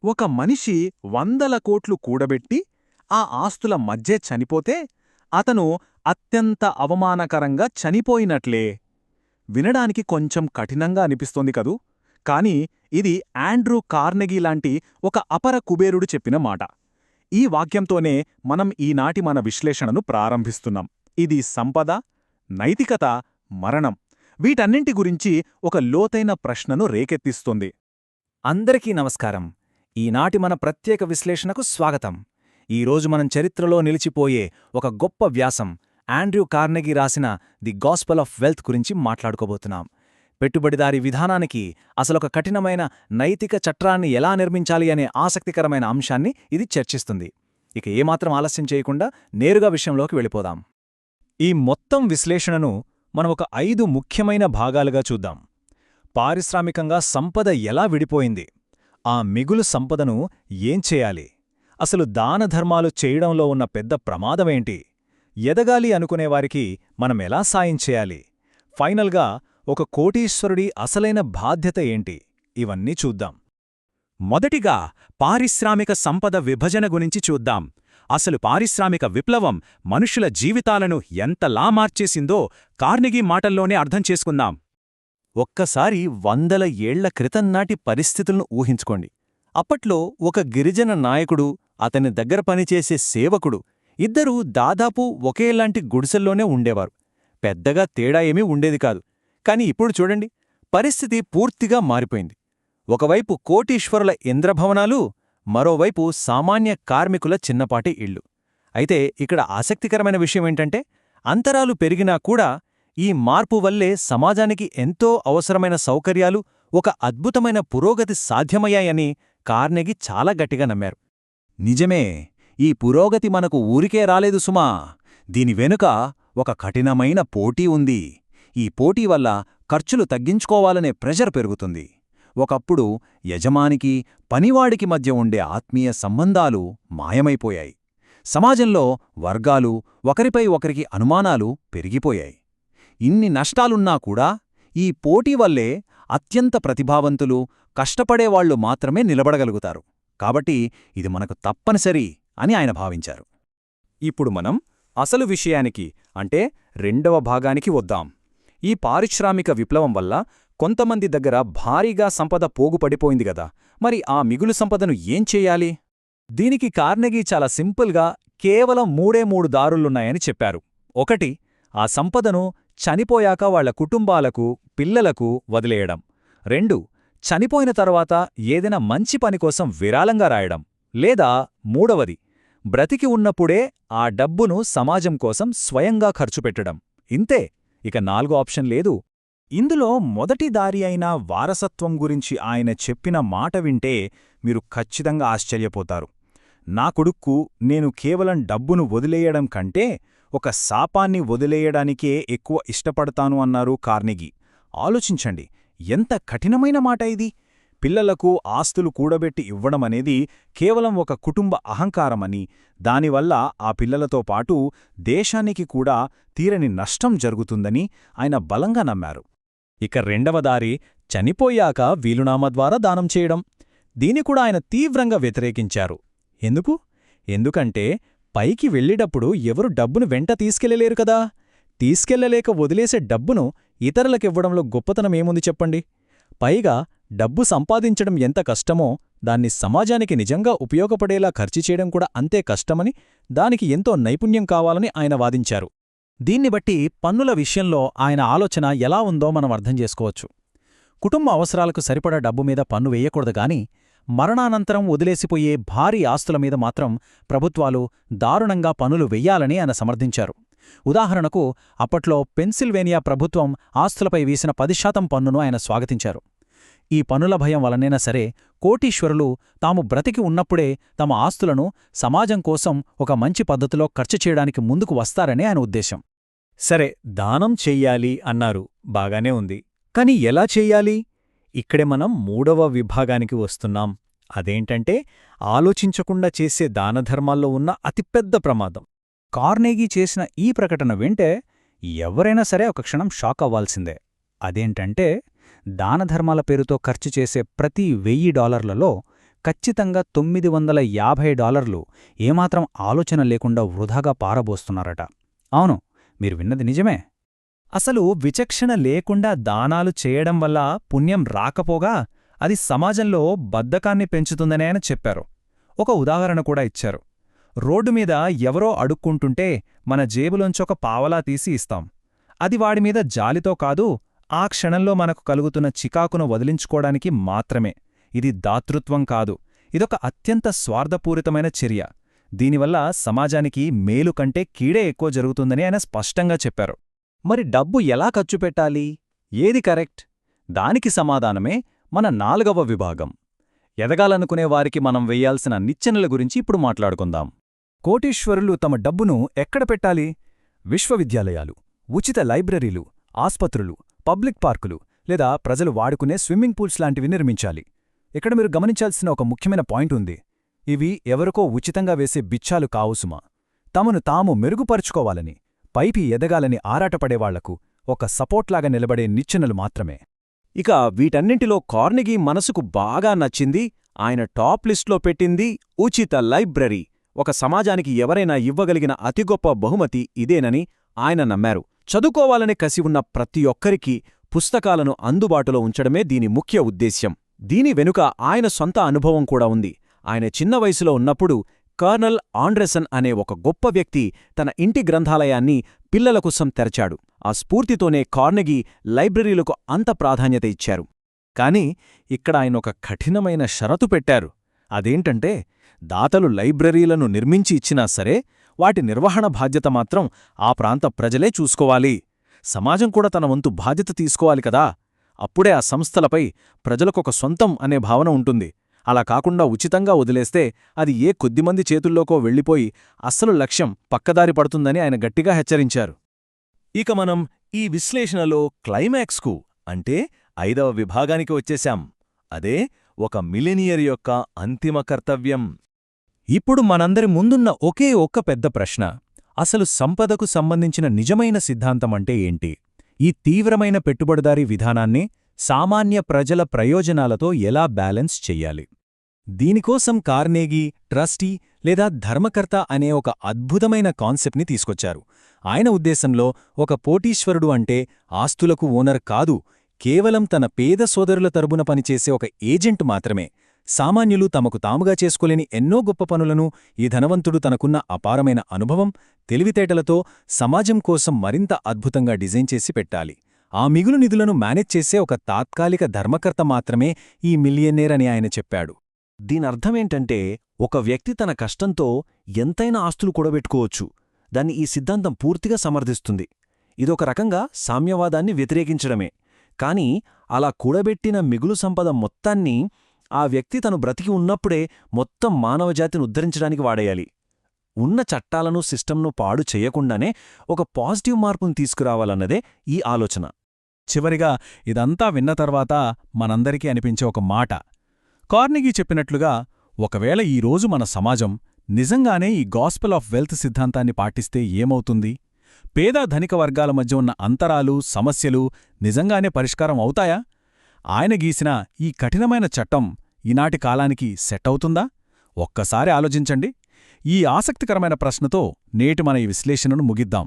ఒక మనిషి 100 కోట్లు కూడబెట్టి ఆ ఆస్తుల మధ్యే చనిపోతే అతను అత్యంత అవమానకరంగా చనిపోయినట్లే. వినడానికి కొంచెం కఠినంగా అనిపిస్తోంది కదూ, కాని ఇది ఆండ్రూ కార్నెగీ లాంటి ఒక అపర కుబేరుడు చెప్పిన మాట. ఈ వాక్యంతోనే మనం ఈనాటి మన విశ్లేషణను ప్రారంభిస్తున్నాం. ఇది సంపద, నైతికత, మరణం వీటన్నింటి గురించి ఒక లోతైన ప్రశ్నను రేకెత్తిస్తుంది. అందరికీ నమస్కారం. ఈనాటి మన ప్రత్యేక విశ్లేషణకు స్వాగతం. ఈరోజు మనం చరిత్రలో నిలిచిపోయే ఒక గొప్ప వ్యాసం ఆండ్రూ కార్నెగీ రాసిన ది గాస్పెల్ ఆఫ్ వెల్త్ గురించి మాట్లాడుకోబోతున్నాం. పెట్టుబడిదారీ విధానానికి అసలొక కఠినమైన నైతిక చట్టాన్ని ఎలా నిర్మించాలి అనే ఆసక్తికరమైన అంశాన్ని ఇది చర్చిస్తుంది. ఇక ఏమాత్రం ఆలస్యం చేయకుండా నేరుగా విషయంలోకి వెళ్ళిపోదాం. ఈ మొత్తం విశ్లేషణను మనం ఒక 5 ముఖ్యమైన భాగాలుగా చూద్దాం. పారిశ్రామికంగా సంపద ఎలా విడిపోయింది, ఆ మిగులు సంపదను ఏం చేయాలి, అసలు దానధర్మాలు చేయడంలో ఉన్న పెద్ద ప్రమాదమేంటి, ఎదగాలి అనుకునేవారికి మనమెలా సాయం చేయాలి, ఫైనల్గా ఒక కోటీశ్వరుడి అసలైన బాధ్యత ఏంటి, ఇవన్నీ చూద్దాం. మొదటిగా పారిశ్రామిక సంపద విభజన గురించి చూద్దాం. అసలు పారిశ్రామిక విప్లవం మనుషుల జీవితాలను ఎంతలా మార్చేసిందో కార్నెగీ మాటల్లోనే అర్థం చేసుకుందాం. ఒక్కసారి 100 ఏళ్ల క్రితం నాటి పరిస్థితులను ఊహించుకోండి. అప్పట్లో ఒక గిరిజన నాయకుడు, అతని దగ్గర పనిచేసే సేవకుడు ఇద్దరూ దాదాపు ఒకేలాంటి గుడిసెల్లోనే ఉండేవారు. పెద్దగా తేడా ఏమీ ఉండేది కాదు. కాని ఇప్పుడు చూడండి, పరిస్థితి పూర్తిగా మారిపోయింది. ఒకవైపు కోటీశ్వరుల ఇంద్రభవనాలు, మరోవైపు సామాన్య కార్మికుల చిన్నపాటి ఇళ్ళు. అయితే ఇక్కడ ఆసక్తికరమైన విషయమేంటంటే, అంతరాలు పెరిగినా కూడా ఈ మార్పు వల్లే సమాజానికి ఎంతో అవసరమైన సౌకర్యాలు, ఒక అద్భుతమైన పురోగతి సాధ్యమయ్యాయని కార్నెగీ చాలా గట్టిగా నమ్మారు. నిజమే, ఈ పురోగతి మనకు ఊరికే రాలేదు సుమా. దీని వెనుక ఒక కఠినమైన పోటీ ఉంది. ఈ పోటీ వల్ల ఖర్చులు తగ్గించుకోవాలనే ప్రెషర్ పెరుగుతుంది. ఒకప్పుడు యజమానికి, పనివాడికి మధ్య ఉండే ఆత్మీయ సంబంధాలు మాయమైపోయాయి. సమాజంలో వర్గాలు, ఒకరిపై ఒకరికి అనుమానాలు పెరిగిపోయాయి. ఇన్ని నష్టాలున్నా కూడా ఈ పోటీ వల్లే అత్యంత ప్రతిభావంతులు, కష్టపడేవాళ్లు మాత్రమే నిలబడగలుగుతారు. కాబట్టి ఇది మనకు తప్పనిసరి అని ఆయన భావించారు. ఇప్పుడు మనం అసలు విషయానికి, అంటే రెండవ భాగానికి వద్దాం. ఈ పారిశ్రామిక విప్లవం వల్ల కొంతమంది దగ్గర భారీగా సంపద పోగుపడిపోయింది గదా, మరి ఆ మిగులు సంపదను ఏం చెయ్యాలి? దీనికి కార్నెగీ చాలా సింపుల్గా కేవలం 3 దారులున్నాయని చెప్పారు. 1. ఆ సంపదను చనిపోయాక వాళ్ల కుటుంబాలకు, పిల్లలకు వదిలేయడం. 2. చనిపోయిన తర్వాత ఏదైనా మంచి పనికోసం విరాళంగా రాయడం. లేదా 3. బ్రతికి ఉన్నప్పుడే ఆ డబ్బును సమాజం కోసం స్వయంగా ఖర్చుపెట్టడం. ఇంతే, ఇక 4 ఆప్షన్ లేదు. ఇందులో మొదటి దారి అయిన వారసత్వం గురించి ఆయన చెప్పిన మాట వింటే మీరు ఖచ్చితంగా ఆశ్చర్యపోతారు. నా కొడుక్కు నేను కేవలం డబ్బును వదిలేయడం కంటే ఒక శాపాన్ని వదిలేయడానికే ఎక్కువ ఇష్టపడతాను అన్నారు కార్నెగీ. ఆలోచించండి, ఎంత కఠినమైన మాట ఇది! పిల్లలకు ఆస్తులు కూడబెట్టి ఇవ్వడమనేది కేవలం ఒక కుటుంబ అహంకారమని, దానివల్ల ఆ పిల్లలతో పాటు దేశానికి కూడా తీరని నష్టం జరుగుతుందని ఆయన బలంగా నమ్మారు. ఇక రెండవ దారి చనిపోయాక వీలునామా ద్వారా దానం చేయడం. దీని కూడా ఆయన తీవ్రంగా వ్యతిరేకించారు. ఎందుకంటే పైకి వెళ్ళేటప్పుడు ఎవరు డబ్బును వెంట తీసుకెళ్లలేరు కదా. తీసుకెళ్లలేక వదిలేసే డబ్బును ఇతరులకివ్వడంలో గొప్పతనమేముంది చెప్పండి. పైగా డబ్బు సంపాదించడం ఎంత కష్టమో దాన్ని సమాజానికి నిజంగా ఉపయోగపడేలా ఖర్చు చేయడం కూడా అంతే కష్టమని, దానికి ఎంతో నైపుణ్యం కావాలని ఆయన వాదించారు. దీన్ని బట్టి పన్నుల విషయంలో ఆయన ఆలోచన ఎలా ఉందో మనం అర్థం చేసుకోవచ్చు. కుటుంబ అవసరాలకు సరిపడా డబ్బు మీద పన్ను వేయకూడదు గాని, మరణానంతరం వదిలేసిపోయే భారీ ఆస్తుల మీద మాత్రం ప్రభుత్వాలు దారుణంగా పన్నులు వెయ్యాలని ఆయన సమర్థించారు. ఉదాహరణకు అప్పట్లో పెన్సిల్వేనియా ప్రభుత్వం ఆస్తులపై వేసిన 10% పన్నును ఆయన స్వాగతించారు. ఈ పన్నుల భయం వలనైనా సరే కోటీశ్వరులు తాము బ్రతికి ఉన్నప్పుడే తమ ఆస్తులను సమాజం కోసం ఒక మంచి పద్ధతిలో ఖర్చు చేయడానికి ముందుకు వస్తారని ఆయన ఉద్దేశం. సరే, దానం చెయ్యాలి అన్నారు, బాగానే ఉంది. కాని ఎలా చెయ్యాలి? ఇక్కడే మనం 3వ విభాగానికి వస్తున్నాం. అదేంటంటే ఆలోచించకుండా చేసే దానధర్మాల్లో ఉన్న అతిపెద్ద ప్రమాదం. కార్నెగీ చేసిన ఈ ప్రకటన వింటే ఎవరైనా సరే ఒక క్షణం షాక్ అవ్వాల్సిందే. అదేంటంటే దానధర్మాల పేరుతో ఖర్చు చేసే ప్రతి $1000లలో ఖచ్చితంగా $950 ఏమాత్రం ఆలోచన లేకుండా వృధాగా పారబోస్తున్నారట. అవును, మీరు విన్నది నిజమే. అసలు విచక్షణ లేకుండా దానాలు చేయడం వల్ల పుణ్యం రాకపోగా అది సమాజంలో బద్ధకాన్ని పెంచుతుందనే ఆయన చెప్పారు. ఒక ఉదాహరణ కూడా ఇచ్చారు. రోడ్డు మీద ఎవరో అడుక్కుంటుంటే మన జేబులోంచొక పావలా తీసి ఇస్తాం. అది వాడిమీద జాలితో కాదు, ఆ క్షణంలో మనకు కలుగుతున్న చికాకును వదిలించుకోడానికి మాత్రమే. ఇది దాతృత్వం కాదు, ఇదొక అత్యంత స్వార్థపూరితమైన చర్య. దీనివల్ల సమాజానికి మేలు కంటే కీడే ఎక్కువ జరుగుతుందని ఆయన స్పష్టంగా చెప్పారు. మరి డబ్బు ఎలా ఖర్చు పెట్టాలి? ఏది కరెక్ట్? దానికి సమాధానమే మన 4వ విభాగం. ఎదగాలనుకునే వారికి మనం వెయ్యాల్సిన నిచ్చెనల గురించి ఇప్పుడు మాట్లాడుకుందాం. కోటీశ్వరులు తమ డబ్బును ఎక్కడ పెట్టాలి? విశ్వవిద్యాలయాలు, ఉచిత లైబ్రరీలు, ఆస్పత్రులు, పబ్లిక్ పార్కులు లేదా ప్రజలు వాడుకునే స్విమ్మింగ్ పూల్స్ లాంటివి నిర్మించాలి. ఇక్కడ మీరు గమనించాల్సిన ఒక ముఖ్యమైన పాయింట్ ఉంది. ఇవి ఎవరికో ఉచితంగా వేసే బిచ్చాలు కావుసుమా. తమను తాము మెరుగుపరుచుకోవాలని, పైకి ఎదగాలని ఆరాటపడేవాళ్లకు ఒక సపోర్ట్లాగా నిలబడే నిచ్చెనలు మాత్రమే. ఇక వీటన్నింటిలో కార్నెగీ మనసుకు బాగా నచ్చింది, ఆయన టాప్ లిస్ట్లో పెట్టింది ఉచిత లైబ్రరీ. ఒక సమాజానికి ఎవరైనా ఇవ్వగలిగిన అతి గొప్ప బహుమతి ఇదేనని ఆయన నమ్మారు. చదువుకోవాలనే కసి ఉన్న ప్రతి ఒక్కరికీ పుస్తకాలను అందుబాటులో ఉంచడమే దీని ముఖ్య ఉద్దేశ్యం. దీని వెనుక ఆయన సొంత అనుభవం కూడా ఉంది. ఆయన చిన్న వయసులో ఉన్నప్పుడు కర్నల్ ఆండ్రెసన్ అనే ఒక గొప్ప వ్యక్తి తన ఇంటి గ్రంథాలయాన్ని పిల్లల కోసం తెరచాడు. ఆ స్ఫూర్తితోనే కార్నెగీ లైబ్రరీలకు అంత ప్రాధాన్యత ఇచ్చారు. కాని ఇక్కడ ఆయన ఒక కఠినమైన షరతు పెట్టారు. అదేంటంటే, దాతలు లైబ్రరీలను నిర్మించి ఇచ్చినా సరే వాటి నిర్వహణ బాధ్యత మాత్రం ఆ ప్రాంత ప్రజలే చూసుకోవాలి. సమాజం కూడా తన వంతు బాధ్యత తీసుకోవాలి కదా. అప్పుడే ఆ సంస్థలపై ప్రజలకొక సొంతం అనే భావన ఉంటుంది. అలా కాకుండా ఉచితంగా వదిలేస్తే అది ఏ కొద్దిమంది చేతుల్లోకో వెళ్ళిపోయి అస్సలు లక్ష్యం పక్కదారి పడుతుందని ఆయన గట్టిగా హెచ్చరించారు. ఇక మనం ఈ విశ్లేషణలో క్లైమాక్స్కు అంటే 5వ విభాగానికి వచ్చేశాం. అదే ఒక మిలినియర్ యొక్క అంతిమ కర్తవ్యం. ఇప్పుడు మనందరి ముందున్న ఒకే ఒక్క పెద్ద ప్రశ్న, అసలు సంపదకు సంబంధించిన నిజమైన సిద్ధాంతమంటే ఏంటి? ఈ తీవ్రమైన పెట్టుబడిదారీ విధానాన్ని సామాన్య ప్రజల ప్రయోజనాలతో ఎలా బ్యాలెన్స్ చెయ్యాలి? దీనికోసం కార్నెగీ ట్రస్టీ లేదా ధర్మకర్త అనే ఒక అద్భుతమైన కాన్సెప్ట్ని తీసుకొచ్చారు. ఆయన ఉద్దేశంలో ఒక కోటీశ్వరుడు అంటే ఆస్తులకు ఓనర్ కాదు, కేవలం తన పేద సోదరుల తరపున పనిచేసే ఒక ఏజెంట్ మాత్రమే. సామాన్యులు తమకు తాముగా చేసుకోలేని ఎన్నో గొప్ప పనులను ఈ ధనవంతుడు తనకున్న అపారమైన అనుభవం, తెలివితేటలతో సమాజం కోసం మరింత అద్భుతంగా డిజైన్ చేసి పెట్టాలి. ఆ మిగులు నిధులను మేనేజ్ చేసే ఒక తాత్కాలిక ధర్మకర్త మాత్రమే ఈ మిలియనేర్ అని ఆయన చెప్పాడు. దీనర్థమేంటంటే, ఒక వ్యక్తి తన కష్టంతో ఎంతైనా ఆస్తులు కూడబెట్టుకోవచ్చు. దాన్ని ఈ సిద్ధాంతం పూర్తిగా సమర్థిస్తుంది. ఇదొక రకంగా సామ్యవాదాన్ని వ్యతిరేకించడమే. కాని అలా కూడబెట్టిన మిగులు సంపద మొత్తాన్ని ఆ వ్యక్తి తను బ్రతికి ఉన్నప్పుడే మొత్తం మానవజాతిని ఉద్ధరించడానికి వాడేయాలి. ఉన్న చట్టాలను సిస్టంను పాడు చెయ్యకుండానే ఒక పాజిటివ్ మార్పును తీసుకురావాలన్నదే ఈ ఆలోచన. చివరిగా ఇదంతా విన్న తర్వాత మనందరికీ అనిపించే ఒక మాట, కార్నెగీ చెప్పినట్లుగా, ఒకవేళ ఈరోజు మన సమాజం నిజంగానే ఈ గాస్పెల్ ఆఫ్ వెల్త్ సిద్ధాంతాన్ని పాటిస్తే ఏమవుతుంది? పేద ధనిక వర్గాల మధ్య ఉన్న అంతరాలు, సమస్యలు నిజంగానే పరిష్కారం అవుతాయా? ఆయన గీసిన ఈ కఠినమైన చట్టం ఈనాటి కాలానికి సెట్ అవుతుందా? ఒక్కసారి ఆలోచించండి. ఈ ఆసక్తికరమైన ప్రశ్నతో నేటి మన ఈ విశ్లేషణను ముగిద్దాం.